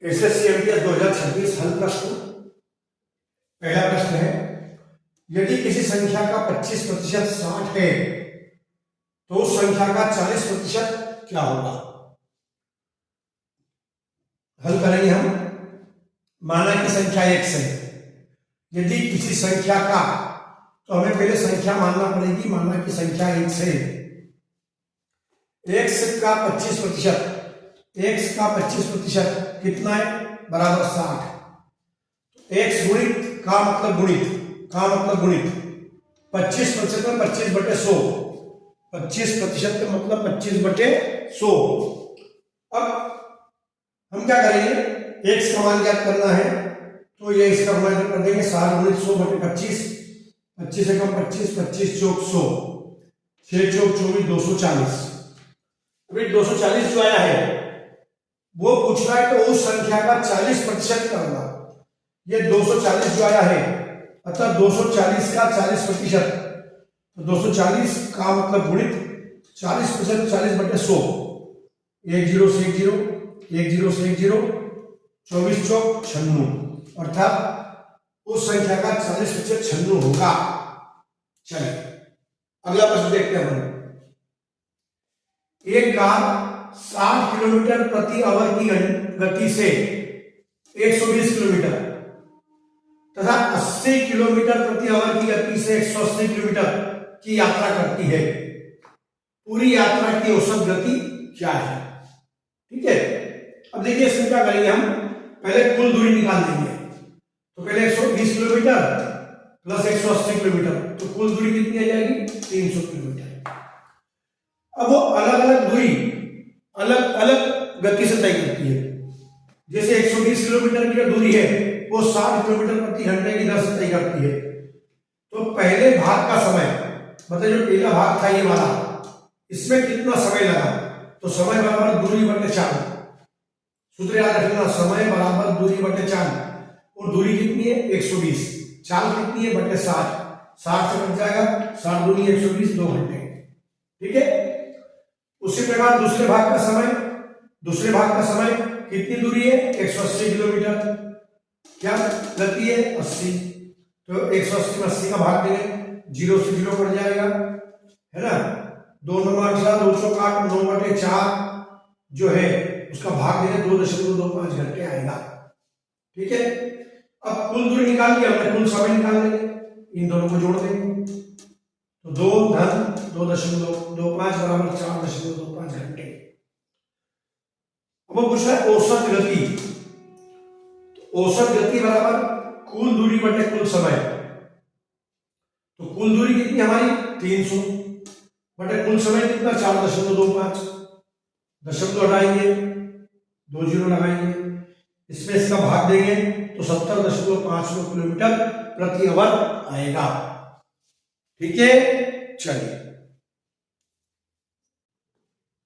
SSC MTS 2026 हल प्रश्न। पहला प्रश्न है, यदि किसी संख्या का 25% 60 है तो उस संख्या का 40% क्या होगा। हल करेंगे हम। माना कि संख्या x है, यदि किसी संख्या का, तो हमें पहले संख्या मानना पड़ेगी। माना कि संख्या x है, x का 25%, x का 25% कितना है, बराबर 60। x गुणित का मतलब गुणित 25% में 25/100, 25% का मतलब 25/100। अब हम क्या करेंगे, x का मान ज्ञात करना है, तो ये इसका मान कर देंगे 60 गुणित 100/25, 25 से कम 25, 25 चौक 100, 6 चौक 24, 240। अभी 240 जो आया है वो पूछ रहा है तो उस संख्या का 40% करना। ये 240 जो आया है, अतः 240 का 40%, तो 240 का मतलब गुणित 40%, 40/100, 1 0 से 1 0, 1 0 से 1 0, 24 चौक 96, अर्थात उस संख्या का 40% 96 होगा। चलिए अगला प्रश्न देखते हैं हम। एक कार 60 किलोमीटर प्रति आवर की गति से 120 किलोमीटर तथा 80 किलोमीटर प्रति आवर की गति से 180 किलोमीटर की यात्रा करती है। पूरी यात्रा की औसत गति क्या है। ठीक है, अब देखिए इसमें क्या करेंगे हम, पहले कुल दूरी निकाल लेंगे। तो पहले 120 किलोमीटर प्लस 180 किलोमीटर, तो कुल दूरी कितनी आ जाएगी, 300 किलोमीटर। अब वो अलग अलग दूरी अलग अलग गति से तय करती है। जैसे 120 किलोमीटर की जो दूरी है वो 60 किलोमीटर प्रति घंटे की दर से तय करती है। तो पहले भाग का समय, मतलब जो पहला भाग था ये वाला, इसमें कितना समय लगा, तो समय बराबर दूरी बटे 4। सूत्र याद रखना, समय बराबर दूरी बटे 4, और दूरी कितनी है 120, चाल कितनी है बटे 60, 60 से कट जाएगा, 60 दूनी 120, 2 घंटे। ठीक है, उसी प्रकार दूसरे भाग का समय कितनी दूरी है, 180 किलोमीटर, क्या गति है 80, तो 180 में 80 का भाग देंगे, 0 से 0 कट जाएगा, है ना। 2 9 8 2 चौक 8, 9/4 जो है उसका भाग देंगे, 2.25 घंटे आएगा। ठीक है, अब कुल दूरी निकाल लिया हमने, कुल समय निकाल लेंगे, इन दोनों को जोड़ देंगे, तो 2 धन 2.25 बराबर 4.25 घंटे। अब वो पूछ रहा है औसत गति, तो औसत गति बराबर कुल दूरी बटे कुल समय। तो कुल दूरी कितनी हमारी 300 बटे कुल समय कितना 4.25, दशमलव हटाएंगे, 2 0 लगाएंगे, इसमें इसका भाग देंगे तो 70.59 किलोमीटर प्रति आवर आएगा। ठीक है, चलिए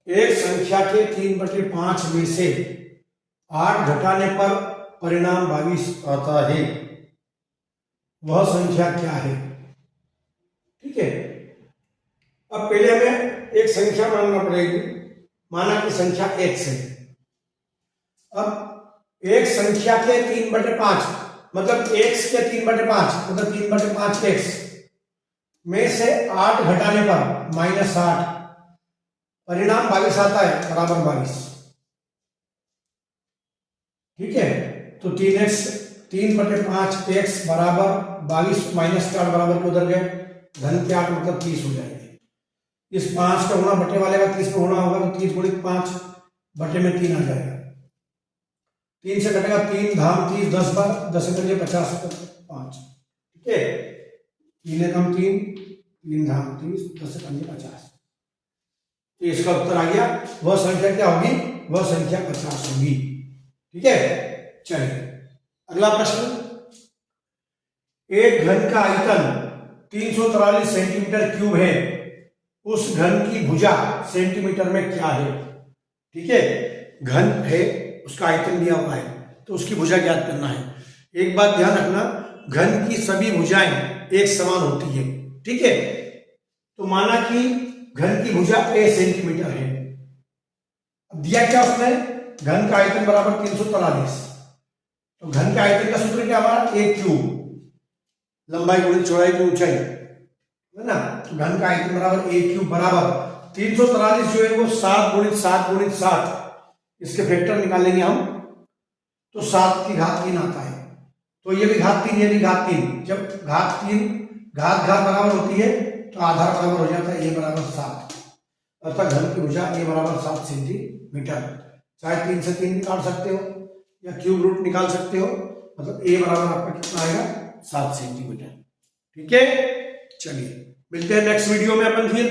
एक संख्या के 3/5 में से 8 घटाने पर परिणाम 22 आता है, वह संख्या क्या है। ठीक है, अब पहले हमें एक संख्या मानना पड़ेगी। माना कि संख्या x है। अब एक संख्या के 3/5 मतलब x के 3/5 मतलब 3/5x में से 8 घटाने पर -8, परिणाम 22 आता है, बराबर 22। ठीक है, तो 3/5x बराबर 22 -4 बराबर के उधर गए, धन के 8 मतलब 30 हो जाएंगे। इस 5 का होना बटे वाले का 30 में होना होगा, तो 30 गुणित 5 बटे में 3 आ जाएगा। 3 से कटेगा 3 धाम 30, 10 बार 10 से 50 5। ठीक है, 3 कम 3, 3 धाम 30, 10 से 50। तो इसका उत्तर आ गया, वह संख्या क्या होगी, वह संख्या 50 होगी। ठीक है, चलिए अगला प्रश्न। एक घन का आयतन 343 सेंटीमीटर क्यूब है, उस घन की भुजा सेंटीमीटर में क्या है। ठीक है, घन है, उसका आयतन दिया हुआ है, तो उसकी भुजा ज्ञात करना है। एक बात ध्यान रखना, घन की सभी भुजाएं एक समान होती है। ठीक है, तो माना कि घन की भुजा a सेंटीमीटर है। अब दिया क्या उसने, घन का आयतन बराबर 343। तो घन के आयतन का सूत्र क्या हमारा, ए क्यूब, लंबाई गुणित चौड़ाई की ऊंचाई, है ना। तो घन का आयतन बराबर ए क्यूब बराबर 343 जो है वो 7 गुणित 7 गुणित 7, इसके फैक्टर निकाल लेंगे हम, तो 7 की घात 3 आता है। तो ये भी घात 3, ये भी घात 3। जब घात 3 घात घात बराबर होती है तो आधार बराबर हो जाता है ए बराबर 7, अर्थात घन की भुजा ए बराबर 7 सेंटीमीटर। चाहे 3 से 3 निकाल सकते हो या क्यूब रूट निकाल सकते हो, मतलब ए बराबर आपका कितना आएगा, 7 सेंटीमीटर। ठीक है, चलिए मिलते हैं नेक्स्ट वीडियो में अपन फिर।